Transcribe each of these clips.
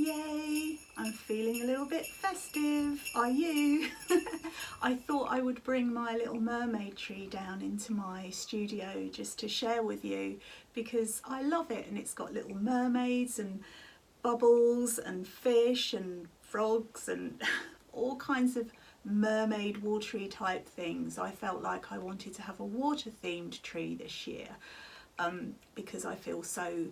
Yay! I'm feeling a little bit festive. Are you? I thought I would bring my little mermaid tree down into my studio just to share with you because I love it, and it's got little mermaids and bubbles and fish and frogs and all kinds of mermaid watery type things. I felt like I wanted to have a water themed tree this year because I feel so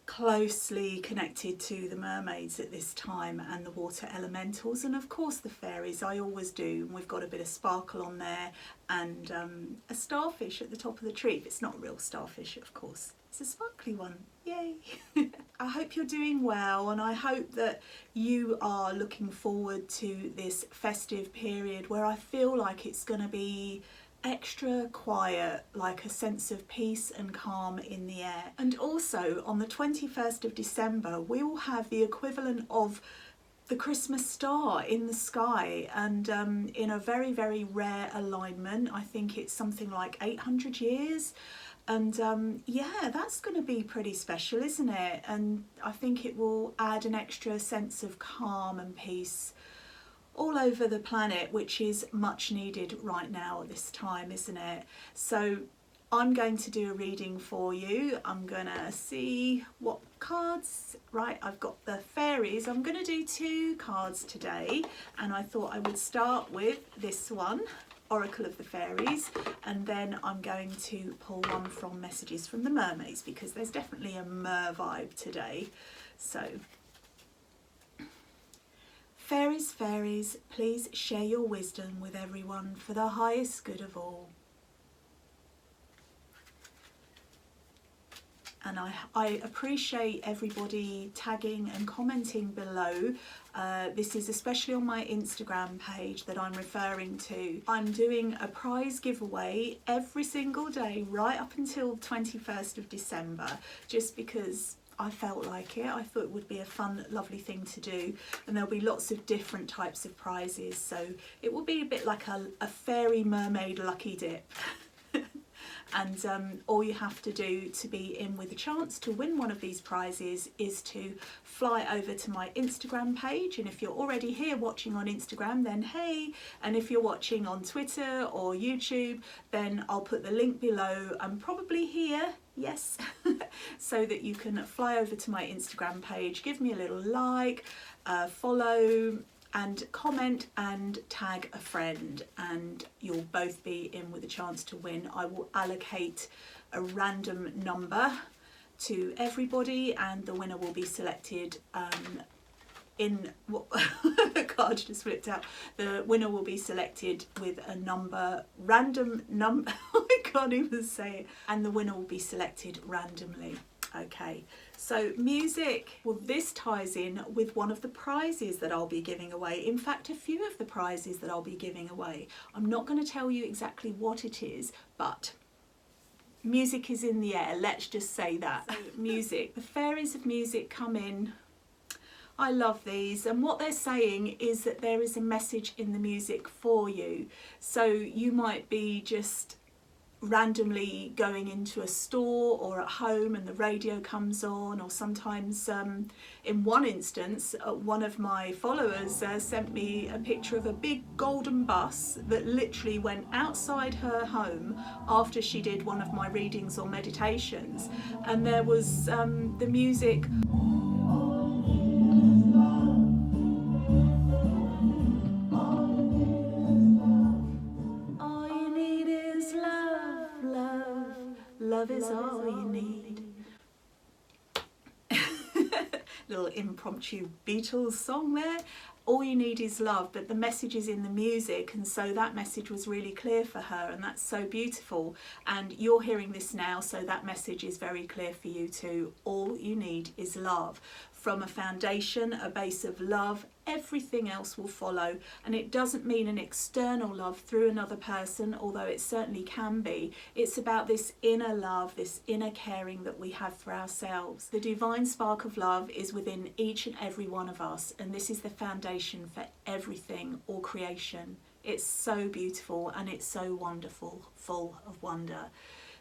closely connected to the mermaids at this time and the water elementals, and of course the fairies. I always do, and we've got a bit of sparkle on there and a starfish at the top of the tree. It's not a real starfish, of course, it's a sparkly one. Yay! I hope you're doing well, and I hope that you are looking forward to this festive period where I feel like it's going to be extra quiet, like a sense of peace and calm in the air. And also on the 21st of December we will have the equivalent of the Christmas star in the sky, and in a very, very rare alignment. I think it's something like 800 years, and yeah, that's going to be pretty special, isn't it? And I think it will add an extra sense of calm and peace all over the planet, which is much needed right now at this time, isn't it? So I'm going to do a reading for you. I'm gonna see what cards. Right, I've got the fairies. I'm gonna do 2 cards today, and I thought I would start with this one, Oracle of the Fairies, and then I'm going to pull one from Messages from the Mermaids, because there's definitely a mer vibe today. So fairies, fairies, please share your wisdom with everyone for the highest good of all. And I appreciate everybody tagging and commenting below. This is especially on my Instagram page that I'm referring to. I'm doing a prize giveaway every single day right up until 21st of December, just because I felt like it. I thought it would be a fun, lovely thing to do, and there'll be lots of different types of prizes, so it will be a bit like a fairy mermaid lucky dip. And all you have to do to be in with a chance to win one of these prizes is to fly over to my Instagram page, and if you're already here watching on Instagram, then hey, and if you're watching on Twitter or YouTube, then I'll put the link below and probably here, yes, so that you can fly over to my Instagram page, give me a little like, follow and comment and tag a friend, and you'll both be in with a chance to win. I will allocate a random number to everybody, and the winner will be selected in what the card just flipped out. The winner will be selected with a number, random number, I can't even say it, and the winner will be selected randomly. Okay, so music, well, this ties in with one of the prizes that I'll be giving away. In fact, a few of the prizes that I'll be giving away. I'm not going to tell you exactly what it is, but music is in the air, let's just say that. So, music, the fairies of music come in. I love these, and what they're saying is that there is a message in the music for you. So you might be just randomly going into a store or at home and the radio comes on, or sometimes in one instance one of my followers sent me a picture of a big golden bus that literally went outside her home after she did one of my readings or meditations, and there was the music. Love is all you need. Little impromptu Beatles song there. All you need is love, but the message is in the music, and so that message was really clear for her, and that's so beautiful. And you're hearing this now, so that message is very clear for you too. All you need is love. From a foundation, a base of love, everything else will follow. And it doesn't mean an external love through another person, although it certainly can be. It's about this inner love, this inner caring that we have for ourselves. The divine spark of love is within each and every one of us, and this is the foundation for everything, all creation. It's so beautiful and it's so wonderful, full of wonder.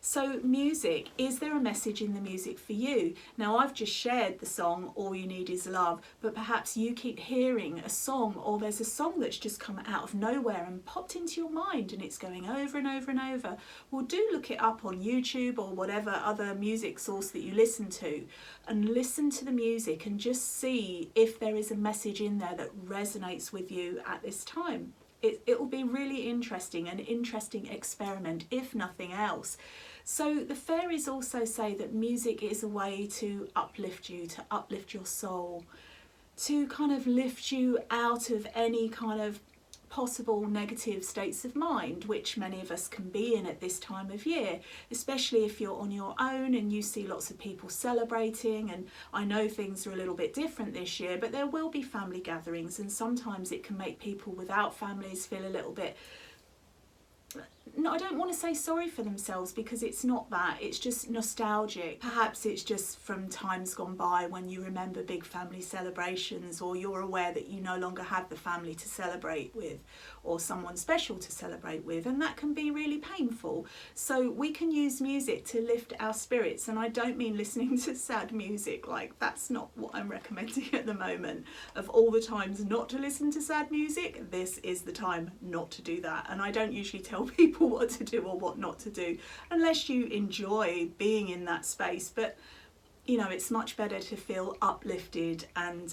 So music, is there a message in the music for you? Now I've just shared the song All You Need Is Love, but perhaps you keep hearing a song, or there's a song that's just come out of nowhere and popped into your mind and it's going over and over and over. Well, do look it up on YouTube or whatever other music source that you listen to, and listen to the music and just see if there is a message in there that resonates with you at this time. It will be really interesting, an interesting experiment, if nothing else. So the fairies also say that music is a way to uplift you, to uplift your soul, to kind of lift you out of any kind of possible negative states of mind, which many of us can be in at this time of year, especially if you're on your own and you see lots of people celebrating. And I know things are a little bit different this year, but there will be family gatherings, and sometimes it can make people without families feel a little bit, no, I don't want to say sorry for themselves, because it's not that, it's just nostalgic. Perhaps it's just from times gone by when you remember big family celebrations, or you're aware that you no longer have the family to celebrate with or someone special to celebrate with, and that can be really painful. So we can use music to lift our spirits, and I don't mean listening to sad music, like that's not what I'm recommending at the moment. Of all the times not to listen to sad music, this is the time not to do that. And I don't usually tell people what to do or what not to do unless you enjoy being in that space. But you know, it's much better to feel uplifted and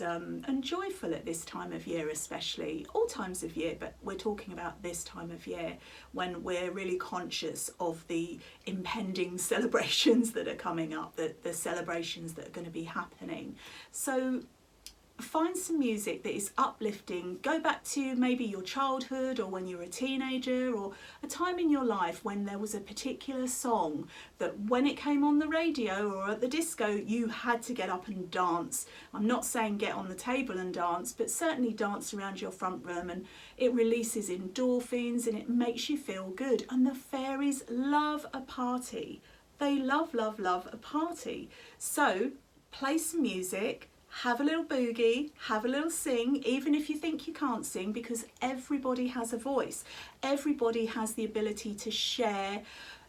joyful at this time of year, especially all times of year, but we're talking about this time of year when we're really conscious of the impending celebrations that are coming up, the celebrations that are going to be happening. So find some music that is uplifting. Go back to maybe your childhood, or when you were a teenager, or a time in your life when there was a particular song that when it came on the radio or at the disco, you had to get up and dance. I'm not saying get on the table and dance, but certainly dance around your front room, and it releases endorphins and it makes you feel good. And the fairies love a party. They love, love, love a party. So play some music, have a little boogie, have a little sing, even if you think you can't sing, because everybody has a voice. Everybody has the ability to share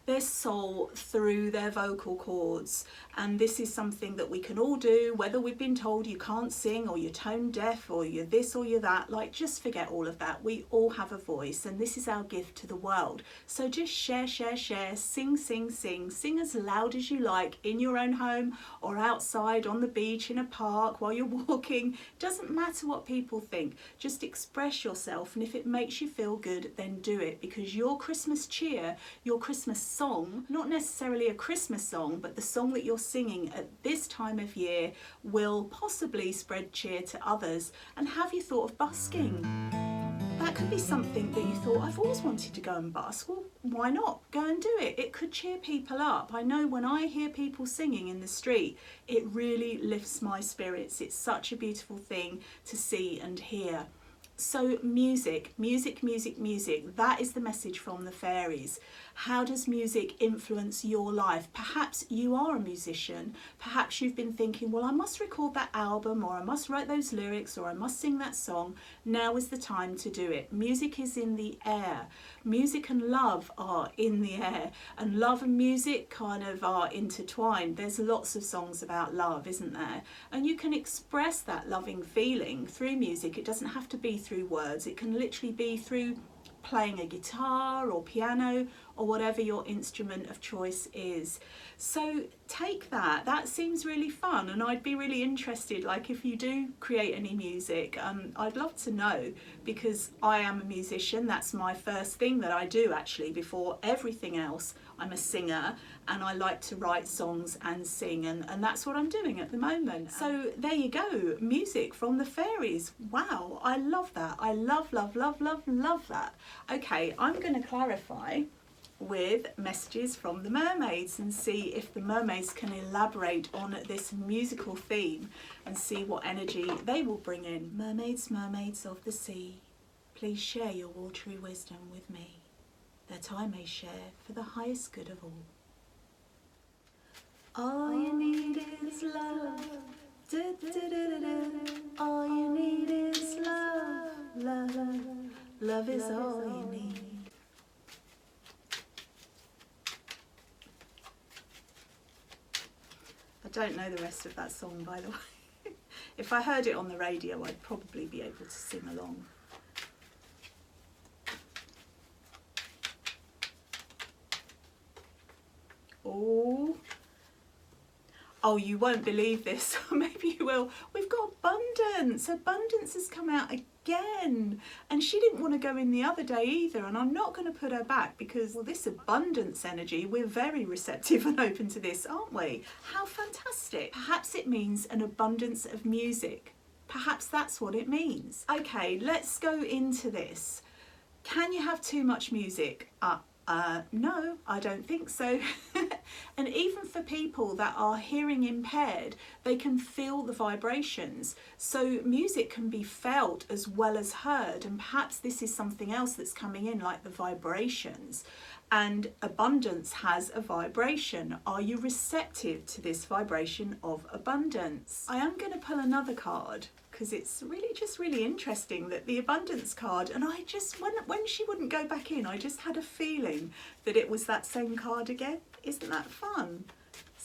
their soul through their vocal cords, and this is something that we can all do, whether we've been told you can't sing, or you're tone deaf, or you're this or you're that. Like, just forget all of that. We all have a voice, and this is our gift to the world. So just share, share, share, sing, sing, sing, sing as loud as you like in your own home or outside on the beach, in a park, while you're walking. Doesn't matter what people think, just express yourself, and if it makes you feel good, then do it, because your Christmas cheer, your Christmas song, not necessarily a Christmas song, but the song that you're singing at this time of year will possibly spread cheer to others. And have you thought of busking? That could be something that you thought, I've always wanted to go and busk. Well, why not? Go and do it. It could cheer people up. I know when I hear people singing in the street, it really lifts my spirits. It's such a beautiful thing to see and hear. So music, music, music, music, that is the message from the fairies. How does music influence your life? Perhaps you are a musician. Perhaps you've been thinking, well, I must record that album, or I must write those lyrics, or I must sing that song. Now is the time to do it. Music is in the air. Music and love are in the air, and love and music kind of are intertwined. There's lots of songs about love, isn't there? And you can express that loving feeling through music. It doesn't have to be through words. It can literally be through playing a guitar or piano or whatever your instrument of choice is. So take that. That seems really fun, and I'd be really interested, like if you do create any music, I'd love to know, because I am a musician. That's my first thing that I do, actually, before everything else. I'm a singer, and I like to write songs and sing, and that's what I'm doing at the moment. So there you go, music from the fairies. Wow, I love that. I love, love, love, love, love that. Okay, I'm going to clarify with messages from the mermaids and see if the mermaids can elaborate on this musical theme and see what energy they will bring in. Mermaids, mermaids of the sea, please share your watery wisdom with me, that I may share for the highest good of all. All you need is love. Da, da, da, da, da. All you need is love. Love, love is all you need. don't know the rest of that song, by the way. If I heard it on the radio, I'd probably be able to sing along. Oh, you won't believe this, or maybe you will. We've got Abundance. Abundance has come out again. And she didn't want to go in the other day either, and I'm not going to put her back because, well, this abundance energy, we're very receptive and open to this, aren't we? How fantastic. Perhaps it means an abundance of music. Perhaps that's what it means. Okay, let's go into this. Can you have too much music? No, I don't think so. And even for people that are hearing impaired, they can feel the vibrations. So music can be felt as well as heard, and perhaps this is something else that's coming in, like the vibrations. And abundance has a vibration. Are you receptive to this vibration of abundance? I am going to pull another card because it's really interesting that the abundance card, and I just, when she wouldn't go back in, I just had a feeling that it was that same card again. Isn't that fun?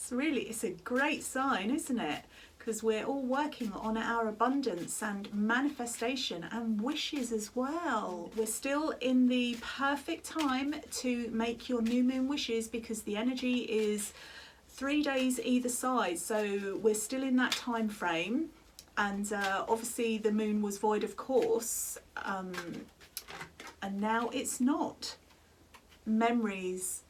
It's a great sign, isn't it? Because we're all working on our abundance and manifestation and wishes as well. We're still in the perfect time to make your new moon wishes because the energy is 3 days either side. So we're still in that time frame. And obviously the moon was void, of course, and now it's not. Memories.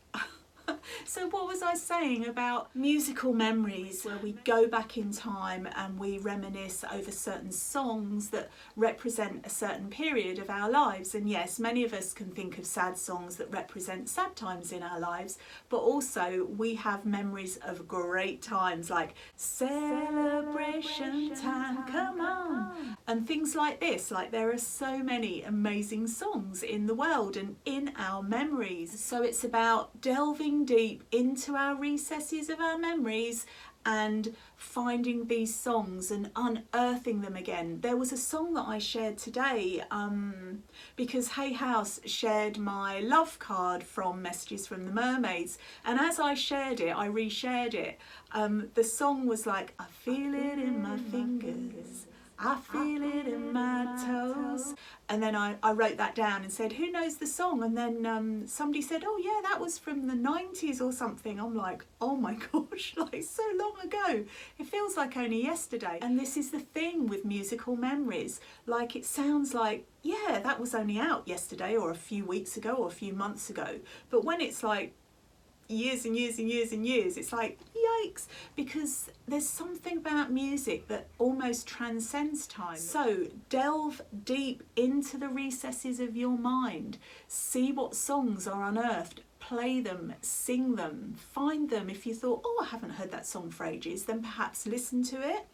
So what was I saying about musical memories, where we go back in time and we reminisce over certain songs that represent a certain period of our lives? And yes, many of us can think of sad songs that represent sad times in our lives, but also we have memories of great times like celebration time, come on, and things like this. Like, there are so many amazing songs in the world and in our memories. So it's about delving deep into our recesses of our memories and finding these songs and unearthing them again. There was a song that I shared today because Hey House shared my love card from Messages from the Mermaids, and as I shared it, I reshared it. The song was like, I feel it in my fingers, I feel it in my toes. And then I wrote that down and said, who knows the song? And then somebody said, oh yeah, that was from the 90s or something. I'm like, oh my gosh, like so long ago. It feels like only yesterday. And this is the thing with musical memories. Like, it sounds like, yeah, that was only out yesterday or a few weeks ago or a few months ago. But when it's like years and years and years and years, it's like, yikes, because there's something about music that almost transcends time. So delve deep into the recesses of your mind, see what songs are unearthed, play them, sing them, find them. If you thought, oh, I haven't heard that song for ages, then perhaps listen to it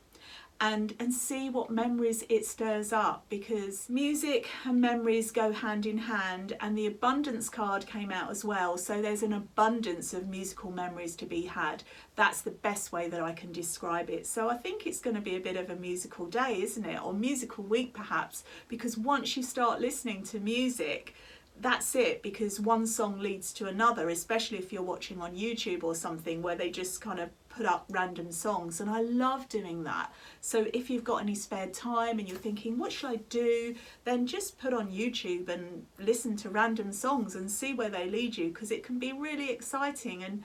and see what memories it stirs up, because music and memories go hand in hand. And the abundance card came out as well, so there's an abundance of musical memories to be had. That's the best way that I can describe it. So I think it's going to be a bit of a musical day, isn't it? Or musical week perhaps, because once you start listening to music, that's it, because one song leads to another, especially if you're watching on YouTube or something where they just kind of put up random songs, and I love doing that. So if you've got any spare time and you're thinking, what should I do, then just put on YouTube and listen to random songs and see where they lead you, because it can be really exciting,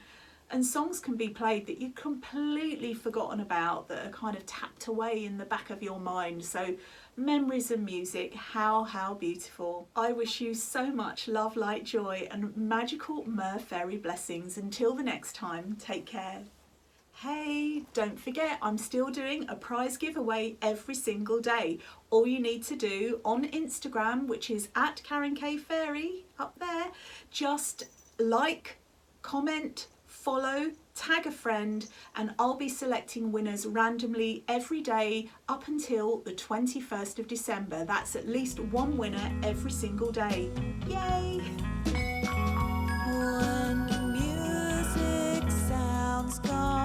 and songs can be played that you've completely forgotten about, that are kind of tapped away in the back of your mind. So memories and music, how beautiful. I wish you so much love, light, joy and magical mer fairy blessings. Until the next time, take care. Hey, don't forget, I'm still doing a prize giveaway every single day. All you need to do on Instagram, which is at Karen K Fairy up there, just like, comment, follow, tag a friend, and I'll be selecting winners randomly every day up until the 21st of December. That's at least one winner every single day. Yay! When music sounds gone.